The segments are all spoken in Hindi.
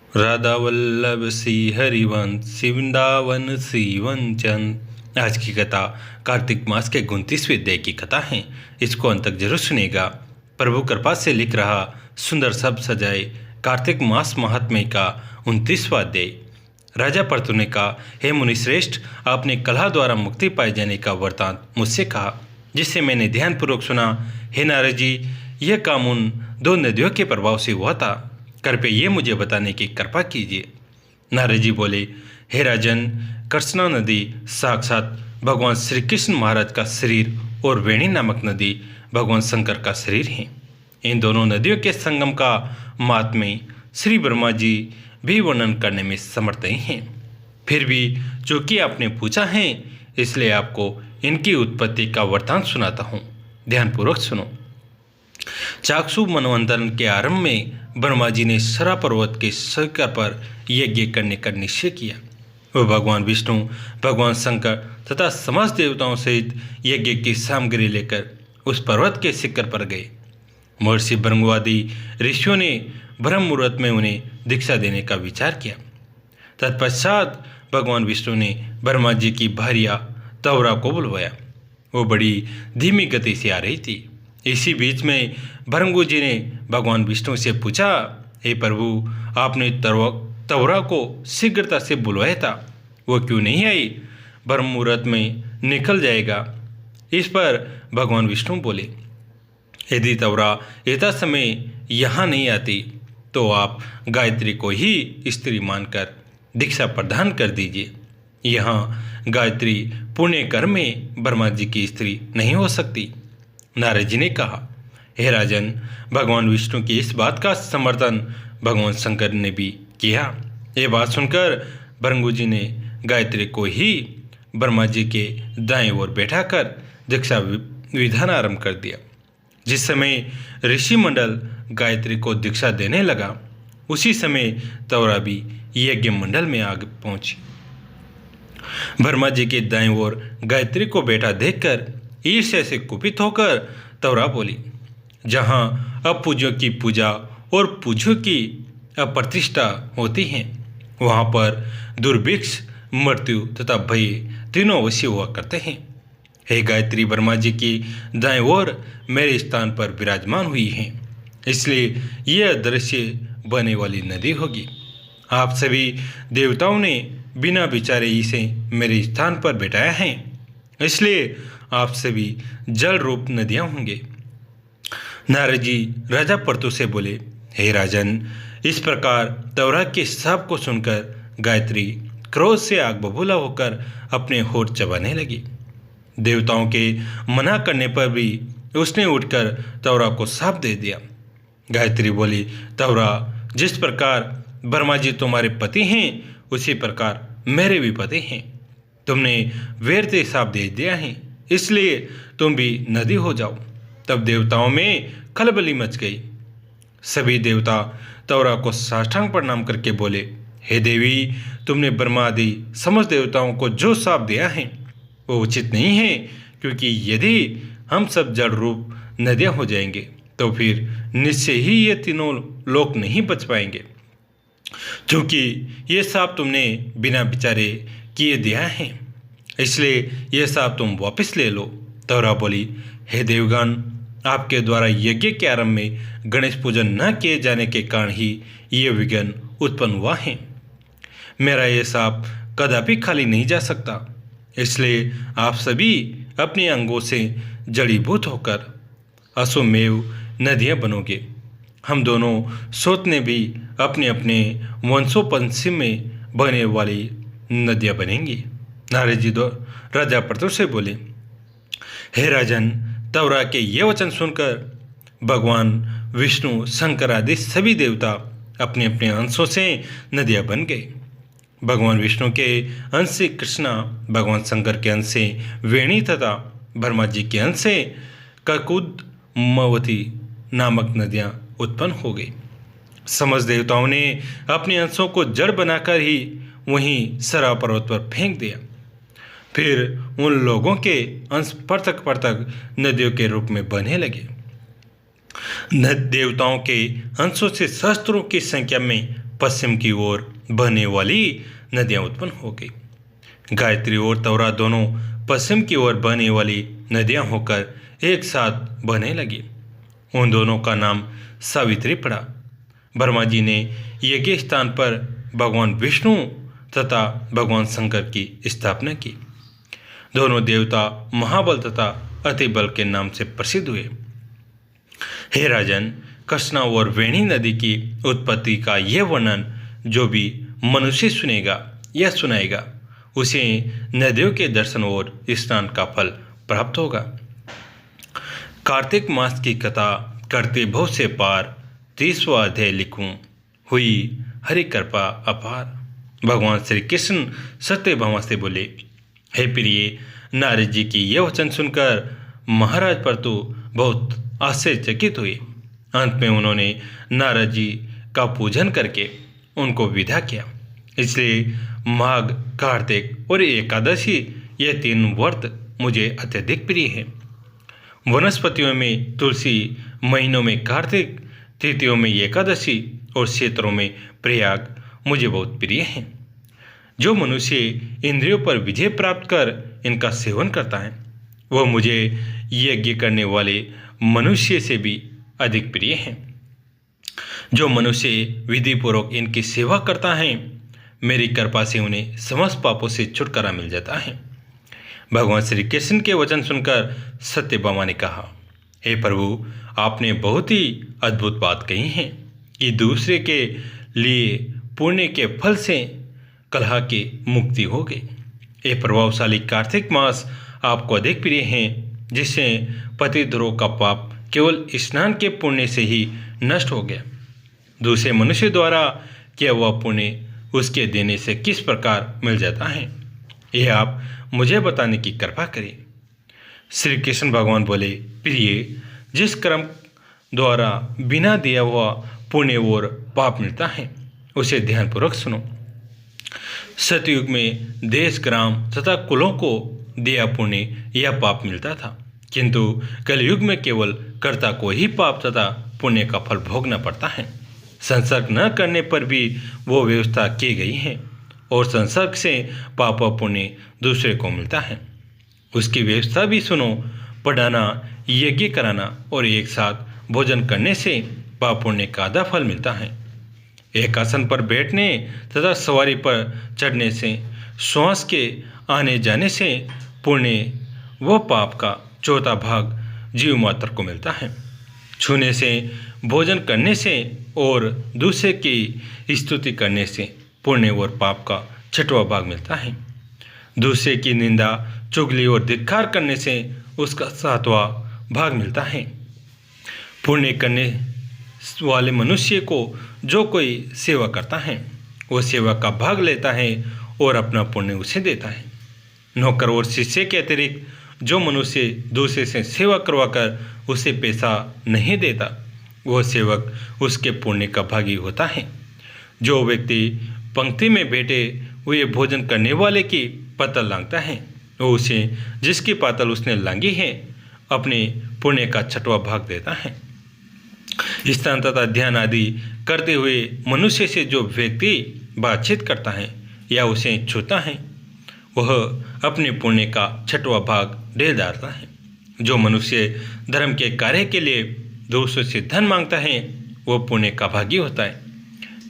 राधा वल्लभ सी हरिवंश वृंदावन सीवन चंद। आज की कथा कार्तिक मास के 29वें अध्याय की कथा है। इसको अंत तक जरूर सुनेगा। प्रभु कृपा से लिख रहा सुंदर शब्द सजाए कार्तिक मास महात्म्य का 29वां अध्याय। राजा पृथु ने कहा, हे मुनिश्रेष्ठ, आपने कलह द्वारा मुक्ति पाए जाने का वृतांत मुझसे कहा, जिससे मैंने ध्यानपूर्वक सुना। हे नारद जी, यह काम उन दो नदियों के प्रभाव से हुआ था। कृपया ये मुझे बताने की कृपा कीजिए। नारद जी बोले, हे राजन, कृष्णा नदी साक्षात भगवान श्री कृष्ण महाराज का शरीर और वेणी नामक नदी भगवान शंकर का शरीर है। इन दोनों नदियों के संगम का महात्म्य श्री ब्रह्मा जी भी वर्णन करने में समर्थ नहीं हैं। फिर भी चूंकि आपने पूछा है, इसलिए आपको इनकी उत्पत्ति का वृतांत सुनाता हूँ। ध्यानपूर्वक सुनो। चाक्षु मनवंतरण के आरंभ में ब्रह्मा जी ने सरा पर्वत के शिखर पर यज्ञ करने का निश्चय किया। वह भगवान विष्णु, भगवान शंकर तथा समस्त देवताओं सहित यज्ञ की सामग्री लेकर उस पर्वत के शिखर पर गए। महर्षि ब्रह्मवादी ऋषियों ने ब्रह्म मुहूर्त में उन्हें दीक्षा देने का विचार किया। तत्पश्चात भगवान विष्णु ने ब्रह्मा जी की भार्या तवरा को बुलवाया। वो बड़ी धीमी गति से आ रही थी। इसी बीच में भृगु जी ने भगवान विष्णु से पूछा, हे प्रभु, आपने तवरा को शीघ्रता से बुलवाया था, वो क्यों नहीं आई? ब्रह्म मुहूर्त में निकल जाएगा। इस पर भगवान विष्णु बोले, यदि तवरा यथा समय यहाँ नहीं आती तो आप गायत्री को ही स्त्री मानकर दीक्षा प्रदान कर दीजिए। यहाँ गायत्री पुण्य कर्म में ब्रह्मा जी की स्त्री नहीं हो सकती। नारद जी ने कहा, हे राजन, भगवान विष्णु की इस बात का समर्थन भगवान शंकर ने भी किया। ये बात सुनकर भृगु जी ने गायत्री को ही ब्रह्मा जी के दाएं ओर बैठाकर दीक्षा विधान आरंभ कर दिया। जिस समय ऋषि मंडल गायत्री को दीक्षा देने लगा, उसी समय तवरा भी यज्ञ मंडल में आग पहुंची। ब्रह्मा जी के दाएं ओर गायत्री को बैठा देखकर ईर्ष्या से कुपित होकर तवरा बोली, जहाँ अपूज्यों की पूजा और पूज्यों की अप्रतिष्ठा होती है, वहाँ पर दुर्भिक्ष, मृत्यु तथा भय तीनों अवश्य हुआ करते हैं। हे गायत्री, ब्रह्मा जी की दाएं ओर मेरे स्थान पर विराजमान हुई है, इसलिए यह अदृश्य बने वाली नदी होगी। आप सभी देवताओं ने बिना विचारे इसे मेरे स्थान पर बैठाया है, इसलिए आप सभी जल रूप नदियां होंगे। नारद जी राजा पृथु से बोले, हे राजन, इस प्रकार तवरा के शाप को सुनकर गायत्री क्रोध से आग बबूला होकर अपने होठ चबाने लगी। देवताओं के मना करने पर भी उसने उठकर तवरा को शाप दे दिया। गायत्री बोली, तवरा, जिस प्रकार ब्रह्मा जी तुम्हारे पति हैं, उसी प्रकार मेरे भी पति हैं। तुमने वेर से शाप दे दिया है, इसलिए तुम भी नदी हो जाओ। तब देवताओं में खलबली मच गई। सभी देवता तवरा को साष्टांग प्रणाम करके बोले, हे देवी, तुमने ब्रह्मा आदि समस्त देवताओं को जो शाप दिया है वो उचित नहीं है, क्योंकि यदि हम सब जड़ रूप नदियां हो जाएंगे तो फिर निश्चय ही ये तीनों लोक नहीं बच पाएंगे। क्योंकि ये शाप तुमने बिना विचारे किए दिया है, इसलिए यह शाप तुम वापस ले लो। तवरा बोली, हे देवगण, आपके द्वारा यज्ञ के आरंभ में गणेश पूजन न किए जाने के कारण ही ये विघ्न उत्पन्न हुआ है। मेरा यह शाप कदापि खाली नहीं जा सकता, इसलिए आप सभी अपने अंगों से जड़ीभूत होकर अश्वमेव नदियां बनोगे। हम दोनों सोतने भी अपने अपने वंशोपंशी में बहने वाली नदियां बनेंगी। नारद जी राजा पृथु से बोले, हे राजन, तवरा के ये वचन सुनकर भगवान विष्णु, शंकर आदि सभी देवता अपने अपने अंशों से नदियां बन गए। भगवान विष्णु के अंश से कृष्णा, भगवान शंकर के अंश से वेणी तथा ब्रह्मा जी के अंश से ककुदमवती नामक नदियां उत्पन्न हो गई। समस्त देवताओं ने अपने अंशों को जड़ बनाकर ही वहीं सरा पर्वत पर फेंक दिया। फिर उन लोगों के अंश पृथक पृथक नदियों के रूप में बहने लगे। देवताओं के अंशों से सहस्त्रों की संख्या में पश्चिम की ओर बहने वाली नदियां उत्पन्न हो गई। गायत्री और तौरा दोनों पश्चिम की ओर बहने वाली नदियां होकर एक साथ बहने लगी। उन दोनों का नाम सावित्री पड़ा। ब्रह्मा जी ने यज्ञ स्थान पर भगवान विष्णु तथा भगवान शंकर की स्थापना की। दोनों देवता महाबल तथा अति बल के नाम से प्रसिद्ध हुए। हे राजन, कृष्णा और वेणी नदी की उत्पत्ति का यह वर्णन जो भी मनुष्य सुनेगा या सुनाएगा उसे नदियों के दर्शन और स्नान का फल प्राप्त होगा। कार्तिक मास की कथा करते बहुत से पार 30वां अध्याय लिखूं, हुई हरि कृपा अपार। भगवान श्री कृष्ण सत्यभामा से बोले, हे प्रिय, नारद जी की यह वचन सुनकर महाराज परतु बहुत आश्चर्यचकित हुए। अंत में उन्होंने नारद जी का पूजन करके उनको विदा किया। इसलिए माघ, कार्तिक और एकादशी ये 3 व्रत मुझे अत्यधिक प्रिय हैं। वनस्पतियों में तुलसी, महीनों में कार्तिक, तिथियों में एकादशी और क्षेत्रों में प्रयाग मुझे बहुत प्रिय हैं। जो मनुष्य इंद्रियों पर विजय प्राप्त कर इनका सेवन करता है वह मुझे यज्ञ करने वाले मनुष्य से भी अधिक प्रिय हैं। जो मनुष्य विधिपूर्वक इनकी सेवा करता है मेरी कृपा से उन्हें समस्त पापों से छुटकारा मिल जाता है। भगवान श्री कृष्ण के वचन सुनकर सत्यभामा ने कहा, हे प्रभु, आपने बहुत ही अद्भुत बात कही है कि दूसरे के लिए पुण्य के फल से कलह की मुक्ति हो गई। ये प्रभावशाली कार्तिक मास आपको अधिक प्रिय है, जिससे पतिद्रोह का पाप केवल स्नान के पुण्य से ही नष्ट हो गया। दूसरे मनुष्य द्वारा किया हुआ पुण्य उसके देने से किस प्रकार मिल जाता है, यह आप मुझे बताने की कृपा करें। श्री कृष्ण भगवान बोले, प्रिय, जिस कर्म द्वारा बिना दिया हुआ पुण्य और पाप मिलता है उसे ध्यानपूर्वक सुनो। सतयुग में देश, ग्राम तथा कुलों को दिया पुण्य या पाप मिलता था, किंतु कलयुग में केवल कर्ता को ही पाप तथा पुण्य का फल भोगना पड़ता है। संसर्ग न करने पर भी वो व्यवस्था की गई है और संसर्ग से पाप और पुण्य दूसरे को मिलता है। उसकी व्यवस्था भी सुनो। पढ़ाना, यज्ञ कराना और एक साथ भोजन करने से पाप पुण्य का आधा फल मिलता है। एक आसन पर बैठने तथा सवारी पर चढ़ने से, श्वास के आने जाने से पुण्य व पाप का चौथा भाग जीव मात्र को मिलता है। छूने से, भोजन करने से और दूसरे की स्तुति करने से पुण्य और पाप का 6वां भाग मिलता है। दूसरे की निंदा, चुगली और धिक्कार करने से उसका 7वां भाग मिलता है। पुण्य करने वाले मनुष्य को जो कोई सेवा करता है वो सेवा का भाग लेता है और अपना पुण्य उसे देता है। नौकर और शिष्य के अतिरिक्त जो मनुष्य दूसरे से सेवा करवाकर उसे पैसा नहीं देता वह सेवक उसके पुण्य का भागी होता है। जो व्यक्ति पंक्ति में बैठे हुए भोजन करने वाले की पातल लांघता है वो उसे जिसकी पातल उसने लांघी है अपने पुण्य का 6वां भाग देता है। स्थान तथा ध्यान आदि करते हुए मनुष्य से जो व्यक्ति बातचीत करता है या उसे छूता है वह अपने पुण्य का 6वां भाग दे डालता है। जो मनुष्य धर्म के कार्य के लिए दूसरों से धन मांगता है वह पुण्य का भागी होता है।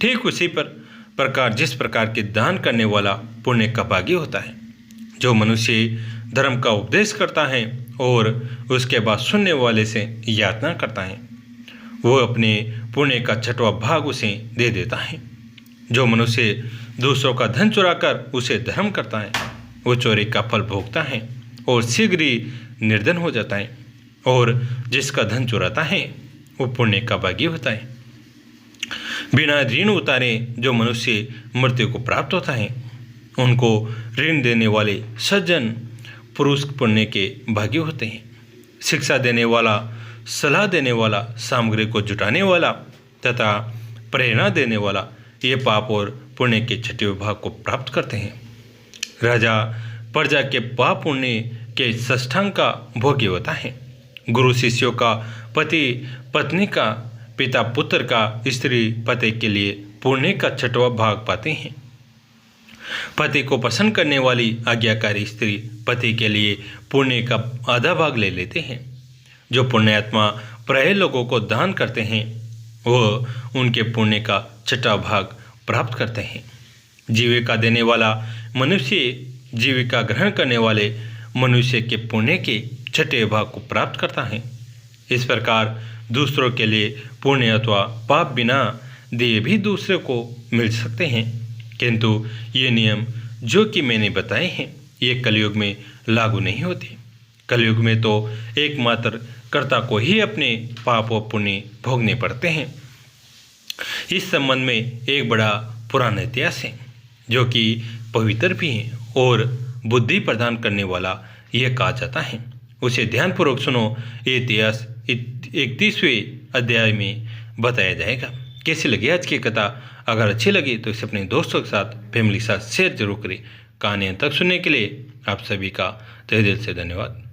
ठीक उसी प्रकार जिस प्रकार के दान करने वाला पुण्य का भागी होता है। जो मनुष्य धर्म का उपदेश करता है और उसके बाद सुनने वाले से यातना करता है वह अपने पुण्य का 6वां भाग उसे दे देता है। जो मनुष्य दूसरों का धन चुराकर उसे धर्म करता है वो चोरी का फल भोगता है और शीघ्र ही निर्धन हो जाता है। और जिसका धन चुराता है वो पुण्य का भागी होता है। बिना ऋण उतारे जो मनुष्य मृत्यु को प्राप्त होता है उनको ऋण देने वाले सज्जन पुरुष पुण्य के भागी होते हैं। शिक्षा देने वाला, सलाह देने वाला, सामग्री को जुटाने वाला तथा प्रेरणा देने वाला ये पाप और पुण्य के 6वें भाग को प्राप्त करते हैं। राजा प्रजा के पाप पुण्य के षष्ठांग का भोगी होता है। गुरु शिष्यों का, पति पत्नी का, पिता पुत्र का, स्त्री पति के लिए पुण्य का 6वां भाग पाते हैं। पति को पसंद करने वाली आज्ञाकारी स्त्री पति के लिए पुण्य का आधा भाग ले लेते हैं। जो पुण्यात्मा प्राय लोगों को दान करते हैं वह उनके पुण्य का 6वां भाग प्राप्त करते हैं। जीविका देने वाला मनुष्य जीविका ग्रहण करने वाले मनुष्य के पुण्य के 6वें भाग को प्राप्त करता है। इस प्रकार दूसरों के लिए पुण्य अथवा पाप बिना दिए भी दूसरे को मिल सकते हैं, किंतु ये नियम जो कि मैंने बताए हैं ये कलयुग में लागू नहीं होते। कलयुग में तो एकमात्र कर्ता को ही अपने पाप और पुण्य भोगने पड़ते हैं। इस संबंध में एक बड़ा पुराना इतिहास है जो कि पवित्र भी है और बुद्धि प्रदान करने वाला यह कहा जाता है। उसे ध्यानपूर्वक सुनो। ये इतिहास 31वें अध्याय में बताया जाएगा। कैसी लगी आज की कथा? अगर अच्छी लगी तो इसे अपने दोस्तों के साथ, फैमिली के साथ शेयर जरूर करें। कहानी अंत तक सुनने के लिए आप सभी का तहे दिल से धन्यवाद।